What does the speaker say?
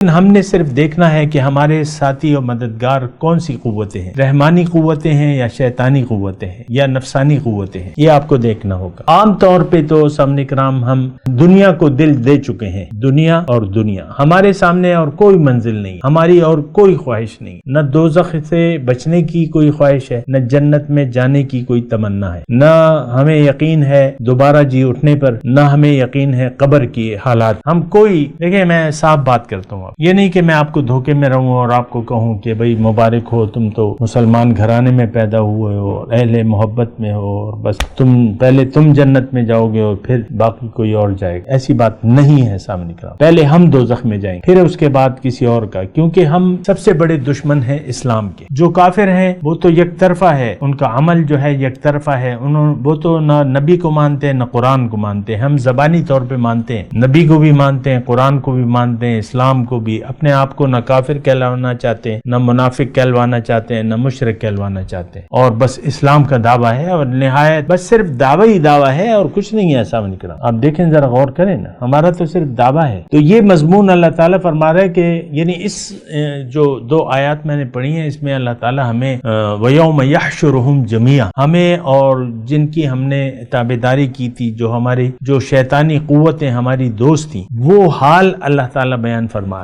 ہم نے صرف دیکھنا ہے کہ ہمارے ساتھی اور مددگار کون سی قوتیں ہیں، رحمانی قوتیں ہیں یا شیطانی قوتیں ہیں یا نفسانی قوتیں ہیں، یہ آپ کو دیکھنا ہوگا۔ عام طور پہ تو سامنے کرام ہم دنیا کو دل دے چکے ہیں، دنیا اور دنیا ہمارے سامنے اور کوئی منزل نہیں، ہماری اور کوئی خواہش نہیں، نہ دوزخ سے بچنے کی کوئی خواہش ہے، نہ جنت میں جانے کی کوئی تمنا ہے، نہ ہمیں یقین ہے دوبارہ جی اٹھنے پر، نہ ہمیں یقین ہے قبر کی حالات۔ ہم کوئی دیکھیں، میں صاف بات کرتا ہوں، یہ نہیں کہ میں آپ کو دھوکے میں رہوں اور آپ کو کہوں کہ بھئی مبارک ہو، تم تو مسلمان گھرانے میں پیدا ہوئے ہو، اہل محبت میں ہو، اور بس پہلے تم جنت میں جاؤ گے اور پھر باقی کوئی اور جائے گا۔ ایسی بات نہیں ہے سامنے کرام، پہلے ہم دوزخ میں جائیں پھر اس کے بعد کسی اور کا، کیونکہ ہم سب سے بڑے دشمن ہیں اسلام کے۔ جو کافر ہیں وہ تو یک طرفہ ہے، ان کا عمل جو ہے یک طرفہ ہے، وہ تو نہ نبی کو مانتے ہیں نہ قرآن کو مانتے ہیں۔ ہم زبانی طور پہ مانتے ہیں، نبی کو بھی مانتے ہیں، قرآن کو بھی مانتے ہیں، اسلام کو بھی، اپنے آپ کو نہ کافر کہلوانا چاہتے ہیں، نہ منافق کہلوانا چاہتے ہیں، نہ مشرک کہلوانا چاہتے ہیں، اور بس اسلام کا دعویٰ ہے، اور نہایت بس صرف دعویٰ ہی دعویٰ ہے اور کچھ نہیں ہے سامنے کرام۔ آپ دیکھیں ذرا غور کریں نا، ہمارا تو صرف دعویٰ ہے۔ تو یہ مضمون اللہ تعالیٰ فرما رہا ہے کہ یعنی اس جو دو آیات میں نے پڑھی ہیں، اس میں اللہ تعالیٰ ہمیں وَيَوْمَ يَحْشُرُهُمْ جَمِيعًا، ہمیں اور جن کی ہم نے تابعداری کی تھی، جو ہماری جو شیطانی قوتیں ہماری دوست تھیں، وہ حال اللہ تعالیٰ بیان فرما رہے ہیں۔